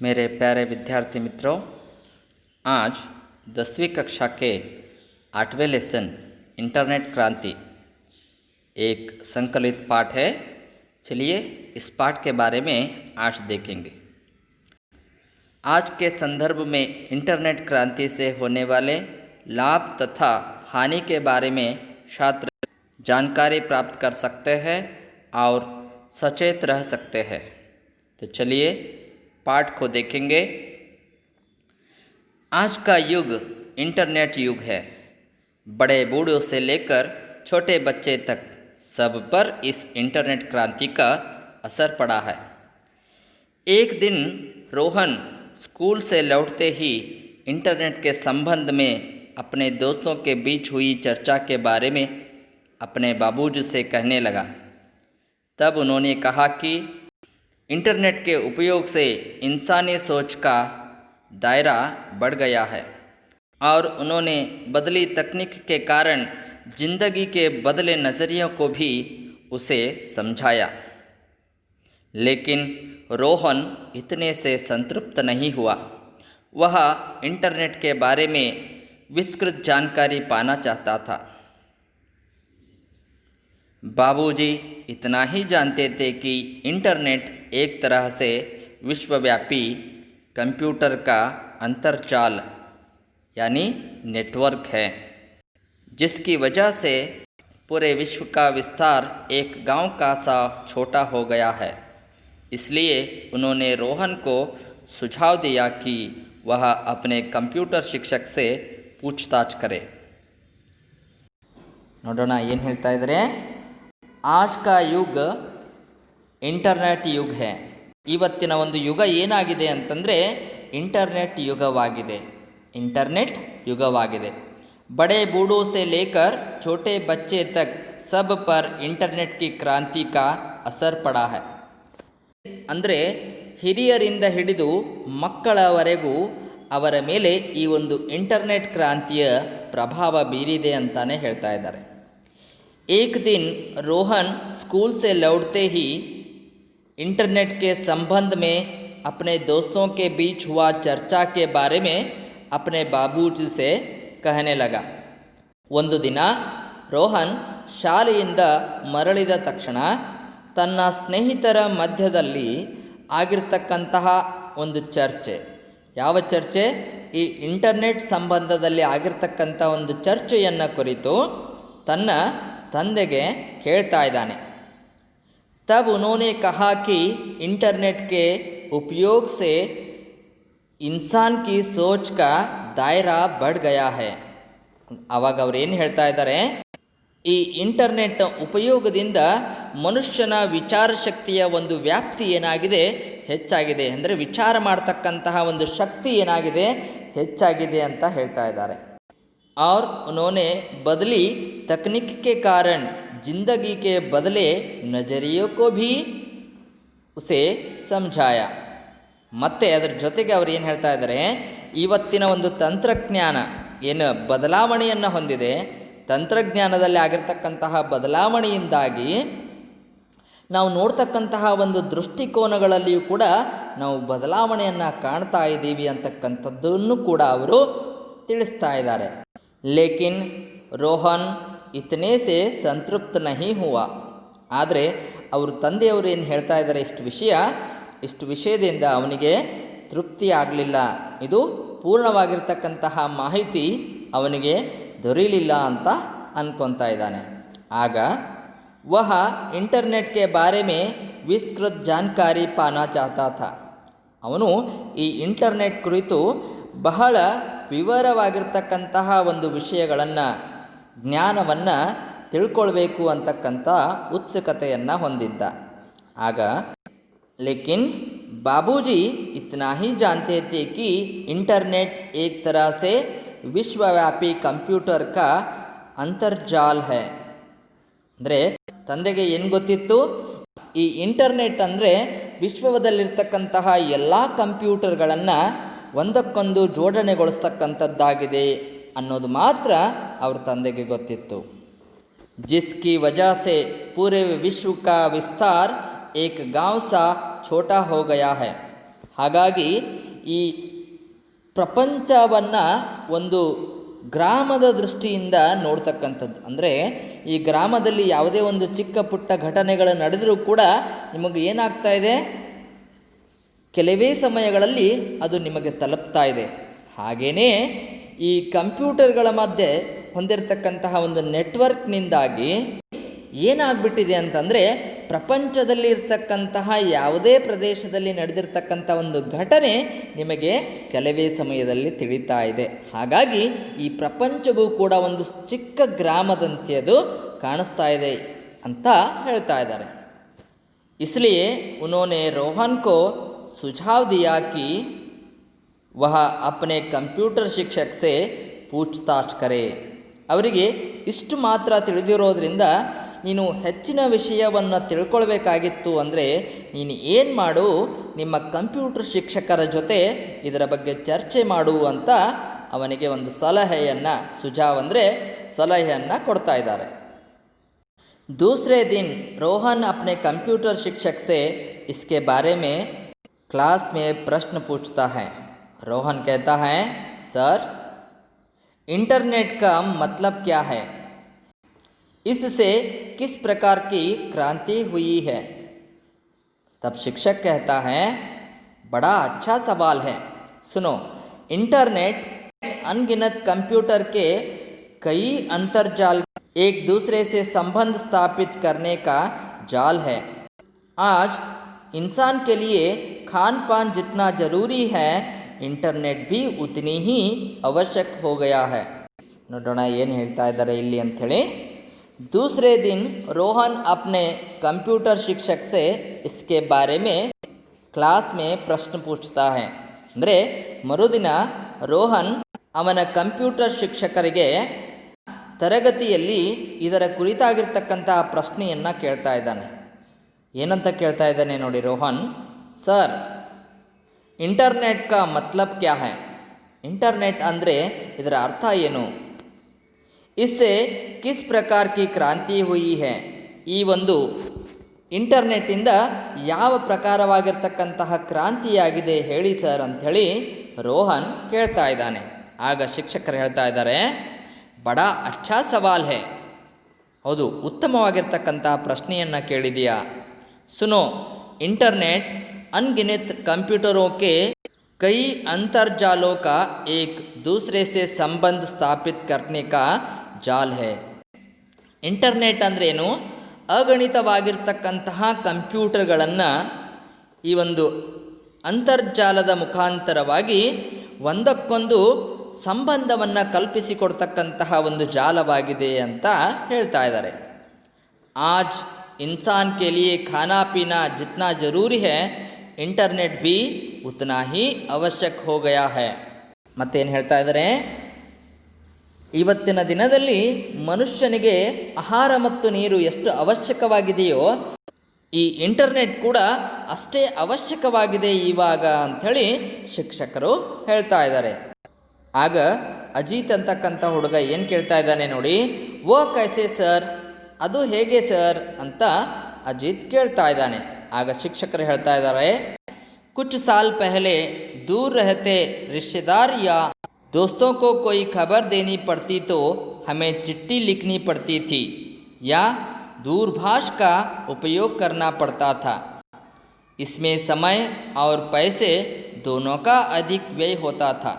मेरे प्यारे विद्यार्थी मित्रों, आज 10वीं कक्षा के 8वें लेसन इंटरनेट क्रांति एक संकलित पाठ है। चलिए इस पाठ के बारे में आज देखेंगे। आज के संदर्भ में इंटरनेट क्रांति से होने वाले लाभ तथा हानि के बारे में छात्र जानकारी प्राप्त कर सकते हैं और सचेत रह सकते हैं। तो चलिए पाठ को देखेंगे। आज का युग इंटरनेट युग है। बड़े बूढ़ों से लेकर छोटे बच्चे तक सब पर इस इंटरनेट क्रांति का असर पड़ा है। एक दिन रोहन स्कूल से लौटते ही इंटरनेट के संबंध में अपने दोस्तों के बीच हुई चर्चा के बारे में अपने बाबूजी से कहने लगा। तब उन्होंने कहा कि इंटरनेट के उपयोग से इंसानी सोच का दायरा बढ़ गया है और उन्होंने बदली तकनीक के कारण जिंदगी के बदले नज़रियों को भी उसे समझाया। लेकिन रोहन इतने से संतृप्त नहीं हुआ। वह इंटरनेट के बारे में विस्तृत जानकारी पाना चाहता था। बाबूजी इतना ही जानते थे कि इंटरनेट एक तरह से विश्वव्यापी कंप्यूटर का अंतर्जाल यानी नेटवर्क है, जिसकी वजह से पूरे विश्व का विस्तार एक गांव का सा छोटा हो गया है। इसलिए उन्होंने रोहन को सुझाव दिया कि वह अपने कंप्यूटर शिक्षक से पूछताछ करे। ನೋಡೋಣ ಏನು ಹೇಳ್ತಾ ಇದ್ದಾರೆ। आज का युग ಇಂಟರ್ನೆಟ್ ಯುಗ है। ಇವತ್ತಿನ ಒಂದು ಯುಗ ಏನಾಗಿದೆ ಅಂತಂದರೆ ಇಂಟರ್ನೆಟ್ ಯುಗವಾಗಿದೆ। ಇಂಟರ್ನೆಟ್ ಯುಗವಾಗಿದೆ। बड़े बूढ़ों से लेकर छोटे बच्चे तक सब पर इंटरनेट की क्रांति का असर पड़ा है। ಅಂದರೆ ಹಿರಿಯರಿಂದ ಹಿಡಿದು ಮಕ್ಕಳವರೆಗೂ ಅವರ ಮೇಲೆ ಈ ಒಂದು ಇಂಟರ್ನೆಟ್ ಕ್ರಾಂತಿಯ ಪ್ರಭಾವ ಬೀರಿದೆ ಅಂತಾನೆ ಹೇಳ್ತಾ ಇದ್ದಾರೆ। एक दिन रोहन स्कूल से लौटते ही इंटरनेट के संबंध में अपने दोस्तों के बीच हुआ चर्चा के बारे में अपने बाबूजी से कहने लगा। ಒಂದು ದಿನ ರೋಹನ್ ಶಾಲೆಯಿಂದ ಮರಳಿದ ತಕ್ಷಣ ತನ್ನ ಸ್ನೇಹಿತರ ಮಧ್ಯದಲ್ಲಿ ಆಗಿರ್ತಕ್ಕಂತಹ ಒಂದು ಚರ್ಚೆ, ಯಾವ ಚರ್ಚೆ? ಈ ಇಂಟರ್ನೆಟ್ ಸಂಬಂಧದಲ್ಲಿ ಆಗಿರ್ತಕ್ಕಂಥ ಒಂದು ಚರ್ಚೆಯನ್ನು ಕುರಿತು ತನ್ನ ತಂದೆಗೆ ಹೇಳ್ತಾ ಇದ್ದಾನೆ। तब उन्होंने कहा कि इंटरनेट के उपयोग से इंसान की सोच का दायरा बढ़ गया है। ಆವಾಗ ಅವ್ರು ಏನು ಹೇಳ್ತಾ ಇದ್ದಾರೆ? ಈ ಇಂಟರ್ನೆಟ್ ಉಪಯೋಗದಿಂದ ಮನುಷ್ಯನ ವಿಚಾರ ಶಕ್ತಿಯ ಒಂದು ವ್ಯಾಪ್ತಿ ಏನಾಗಿದೆ? ಹೆಚ್ಚಾಗಿದೆ। ಅಂದರೆ ವಿಚಾರ ಮಾಡ್ತಕ್ಕಂತಹ ಒಂದು ಶಕ್ತಿ ಏನಾಗಿದೆ? ಹೆಚ್ಚಾಗಿದೆ ಅಂತ ಹೇಳ್ತಾ ಇದ್ದಾರೆ। और उन्होंने बदली तकनीक के कारण जिंदगी के बदले नज़रियों को भी उसे समझाया। ಮತ್ತು ಅದರ ಜೊತೆಗೆ ಅವರು ಏನು ಹೇಳ್ತಾ ಇದ್ದಾರೆ? ಇವತ್ತಿನ ಒಂದು ತಂತ್ರಜ್ಞಾನ ಏನು ಬದಲಾವಣೆಯನ್ನು ಹೊಂದಿದೆ, ತಂತ್ರಜ್ಞಾನದಲ್ಲಿ ಆಗಿರ್ತಕ್ಕಂತಹ ಬದಲಾವಣೆಯಿಂದಾಗಿ ನಾವು ನೋಡ್ತಕ್ಕಂತಹ ಒಂದು ದೃಷ್ಟಿಕೋನಗಳಲ್ಲಿಯೂ ಕೂಡ ನಾವು ಬದಲಾವಣೆಯನ್ನು ಕಾಣ್ತಾ ಇದ್ದೀವಿ ಅಂತಕ್ಕಂಥದ್ದನ್ನು ಕೂಡ ಅವರು ತಿಳಿಸ್ತಾ ಇದ್ದಾರೆ। लेकिन रोहन इतने से संतृप्त नहीं हुआ। ಆದರೆ ಅವರು ತಂದೆಯವರು ಏನು ಹೇಳ್ತಾ ಇದ್ದಾರೆ? ಇಷ್ಟು ವಿಷಯದಿಂದ ಅವನಿಗೆ ತೃಪ್ತಿ ಆಗಲಿಲ್ಲ, ಇದು ಪೂರ್ಣವಾಗಿರ್ತಕ್ಕಂತಹ ಮಾಹಿತಿ ಅವನಿಗೆ ದೊರೆಯಲಿಲ್ಲ ಅಂತ ಅನ್ಕೊತಾ ಇದ್ದಾನೆ। ಆಗ ವಹ ಇಂಟರ್ನೆಟ್ ಕೆ ಬಾರೆ ಮೇ ವಿಸ್ತೃತ ಜಾನಕಾರಿ ಪಾನಾ ಚಾಹತಾ ಥಾ। ಅವನು ಈ ಇಂಟರ್ನೆಟ್ ಕುರಿತು ಬಹಳ ವಿವರವಾಗಿರ್ತಕ್ಕಂತಹ ಒಂದು ವಿಷಯಗಳನ್ನು, ಜ್ಞಾನವನ್ನು ತಿಳ್ಕೊಳ್ಬೇಕು ಅಂತಕ್ಕಂಥ ಉತ್ಸುಕತೆಯನ್ನು ಹೊಂದಿದ್ದ। ಆಗ लेकिन बाबूजी इतना ही जानते थे कि इंटरनेट एक तरह से विश्वव्यापी कंप्यूटर का अंतर्जाल है। ಅಂದರೆ ತಂದೆಗೆ ಏನು ಗೊತ್ತಿತ್ತು? ಈ ಇಂಟರ್ನೆಟ್ ಅಂದರೆ ವಿಶ್ವದಲ್ಲಿರ್ತಕ್ಕಂತಹ ಎಲ್ಲ ಕಂಪ್ಯೂಟರ್ಗಳನ್ನು ಒಂದಕ್ಕೊಂದು ಜೋಡಣೆಗೊಳಿಸ್ತಕ್ಕಂಥದ್ದಾಗಿದೆ ಅನ್ನೋದು ಮಾತ್ರ ಅವ್ರ ತಂದೆಗೆ ಗೊತ್ತಿತ್ತು। जिसकी वजह से पूरे विश्व का विस्तार एक गांव सा छोटा हो गया है। ಹಾಗಾಗಿ ಈ ಪ್ರಪಂಚವನ್ನು ಒಂದು ಗ್ರಾಮದ ದೃಷ್ಟಿಯಿಂದ ನೋಡ್ತಕ್ಕಂಥದ್ದು. ಅಂದರೆ ಈ ಗ್ರಾಮದಲ್ಲಿ ಯಾವುದೇ ಒಂದು ಚಿಕ್ಕ ಪುಟ್ಟ ಘಟನೆಗಳು ನಡೆದರೂ ಕೂಡ ನಿಮಗೆ ಏನಾಗ್ತಾ ಇದೆ, ಕೆಲವೇ ಸಮಯಗಳಲ್ಲಿ ಅದು ನಿಮಗೆ ತಲುಪ್ತಾ ಇದೆ. ಹಾಗೆಯೇ ಈ ಕಂಪ್ಯೂಟರ್ಗಳ ಮಧ್ಯೆ ಹೊಂದಿರತಕ್ಕಂತಹ ಒಂದು ನೆಟ್ವರ್ಕ್ನಿಂದಾಗಿ ಏನಾಗ್ಬಿಟ್ಟಿದೆ ಅಂತಂದರೆ, ಪ್ರಪಂಚದಲ್ಲಿ ಇರ್ತಕ್ಕಂತಹ ಯಾವುದೇ ಪ್ರದೇಶದಲ್ಲಿ ನಡೆದಿರ್ತಕ್ಕಂಥ ಒಂದು ಘಟನೆ ನಿಮಗೆ ಕೆಲವೇ ಸಮಯದಲ್ಲಿ ತಿಳಿತಾ ಇದೆ. ಹಾಗಾಗಿ ಈ ಪ್ರಪಂಚವೂ ಕೂಡ ಒಂದು ಚಿಕ್ಕ ಗ್ರಾಮದಂತೆ ಅದು ಕಾಣಿಸ್ತಾ ಇದೆ ಅಂತ ಹೇಳ್ತಾ ಇದ್ದಾರೆ. इसलिए उन्होंने रोहन को सुझाव दिया कि वह अपने कंप्यूटर शिक्षक से पूछताछ करे. ಅವರಿಗೆ ಇಷ್ಟು ಮಾತ್ರ ತಿಳಿದಿರೋದ್ರಿಂದ ನೀನು ಹೆಚ್ಚಿನ ವಿಷಯವನ್ನು ತಿಳ್ಕೊಳ್ಬೇಕಾಗಿತ್ತು ಅಂದರೆ ನೀನು ಏನು ಮಾಡು, ನಿಮ್ಮ ಕಂಪ್ಯೂಟರ್ ಶಿಕ್ಷಕರ ಜೊತೆ ಇದರ ಬಗ್ಗೆ ಚರ್ಚೆ ಮಾಡು ಅಂತ ಅವನಿಗೆ ಒಂದು ಸಲಹೆಯನ್ನು, ಸುಜಾವ್ ಅಂದರೆ ಸಲಹೆಯನ್ನು ಕೊಡ್ತಾ ಇದ್ದಾರೆ. दूसरे दिन रोहन अपने कंप्यूटर शिक्षक से इसके बारे में क्लास में प्रश्न पूछता है. रोहन कहता है, सर इंटरनेट का मतलब क्या है, इससे किस प्रकार की क्रांति हुई है. तब शिक्षक कहता है, बड़ा अच्छा सवाल है. सुनो, इंटरनेट अनगिनत कंप्यूटर के कई अंतर्जाल एक दूसरे से संबंध स्थापित करने का जाल है. आज इंसान के लिए खान पान जितना ज़रूरी है, इंटरनेट भी उतनी ही आवश्यक हो गया है. ನೋಡೋಣ ಏನು ಹೇಳ್ತಾ ಇದ್ದಾರೆ ಇಲ್ಲಿ ಅಂಥೇಳಿ. दूसरे दिन रोहन अपने कंप्यूटर शिक्षक से इसके बारे में क्लास में प्रश्न पूछता है. ಅಂದರೆ ಮರುದಿನ ರೋಹನ್ ಅವನ ಕಂಪ್ಯೂಟರ್ ಶಿಕ್ಷಕರಿಗೆ ತರಗತಿಯಲ್ಲಿ ಇದರ ಕುರಿತಾಗಿರ್ತಕ್ಕಂತಹ ಪ್ರಶ್ನೆಯನ್ನು ಕೇಳ್ತಾ ಇದ್ದಾನೆ. ಏನಂತ ಕೇಳ್ತಾ ಇದ್ದಾನೆ ನೋಡಿ ರೋಹನ್, ಸರ್ ಇಂಟರ್ನೆಟ್ ಕಾ ಮತ್ಲಬ್ ಕ್ಯಾ ಹೈ, ಇಂಟರ್ನೆಟ್ ಅಂದರೆ ಇದರ ಅರ್ಥ ಏನು, ಇಸ್ಸೆ ಕಿಸ್ ಪ್ರಕಾರ ಕಿ ಕ್ರಾಂತಿ ಹುಯಿ ಹೈ, ಈ ಒಂದು ಇಂಟರ್ನೆಟ್ಟಿಂದ ಯಾವ ಪ್ರಕಾರವಾಗಿರ್ತಕ್ಕಂತಹ ಕ್ರಾಂತಿಯಾಗಿದೆ ಹೇಳಿ ಸರ್ ಅಂಥೇಳಿ ರೋಹನ್ ಕೇಳ್ತಾ ಇದ್ದಾನೆ. ಆಗ ಶಿಕ್ಷಕರು ಹೇಳ್ತಾ ಇದ್ದಾರೆ, ಬಡಾ ಅಚ್ಚಾ ಸವಾಲ್ ಹೈ, ಹೌದು ಉತ್ತಮವಾಗಿರ್ತಕ್ಕಂಥ ಪ್ರಶ್ನೆಯನ್ನು ಕೇಳಿದೆಯಾ. ಸುನೋ, ಇಂಟರ್ನೆಟ್ अनगिनत कंप्यूटरों के कई अंतर्जालों का एक दूसरे से संबंध स्थापित करने का जाल है. ಇಂಟರ್ನೆಟ್ ಅಂದ್ರೇನು, ಅಗಣಿತವಾಗಿರ್ತಕ್ಕಂತಹ ಕಂಪ್ಯೂಟರ್ಗಳನ್ನು ಈ ಒಂದು ಅಂತರ್ಜಾಲದ ಮುಖಾಂತರವಾಗಿ ಒಂದಕ್ಕೊಂದು ಸಂಬಂಧವನ್ನು ಕಲ್ಪಿಸಿಕೊಡ್ತಕ್ಕಂತಹ ಒಂದು ಜಾಲವಾಗಿದೆ ಅಂತ ಹೇಳ್ತಾ ಇದ್ದಾರೆ. ಆಜ್ ಇನ್ಸಾನ್ ಕೆ ಲಿಯೆ ಖಾನಾ ಪೀನಾ ಜಿತ್ನಾ ಜರೂರಿ ಹೈ, ಇಂಟರ್ನೆಟ್ भी उतना ही आवश्यक हो गया है. ಮತ್ತೇನು ಹೇಳ್ತಾ ಇದ್ದಾರೆ, ಇವತ್ತಿನ ದಿನದಲ್ಲಿ ಮನುಷ್ಯನಿಗೆ ಆಹಾರ ಮತ್ತು ನೀರು ಎಷ್ಟು ಅವಶ್ಯಕವಾಗಿದೆಯೋ ಈ ಇಂಟರ್ನೆಟ್ ಕೂಡ ಅಷ್ಟೇ ಅವಶ್ಯಕವಾಗಿದೆ ಇವಾಗ ಅಂಥೇಳಿ ಶಿಕ್ಷಕರು ಹೇಳ್ತಾ ಇದ್ದಾರೆ. ಆಗ ಅಜಿತ್ ಅಂತಕ್ಕಂಥ ಹುಡುಗ ಏನು ಕೇಳ್ತಾ ಇದ್ದಾನೆ ನೋಡಿ, ವೋ ಕೈಸೆ ಸರ್, ಅದು ಹೇಗೆ ಸರ್ ಅಂತ ಅಜಿತ್ ಕೇಳ್ತಾ ಇದ್ದಾನೆ. ಆಗ ಶಿಕ್ಷಕರು ಹೇಳ್ತಾ ಇದ್ದಾರೆ, कुछ साल पहले दूर रहते रिश्तेदार या दोस्तों को कोई खबर देनी पड़ती तो हमें चिट्ठी लिखनी पड़ती थी या दूरभाष का उपयोग करना पड़ता था. इसमें समय और पैसे दोनों का अधिक व्यय होता था.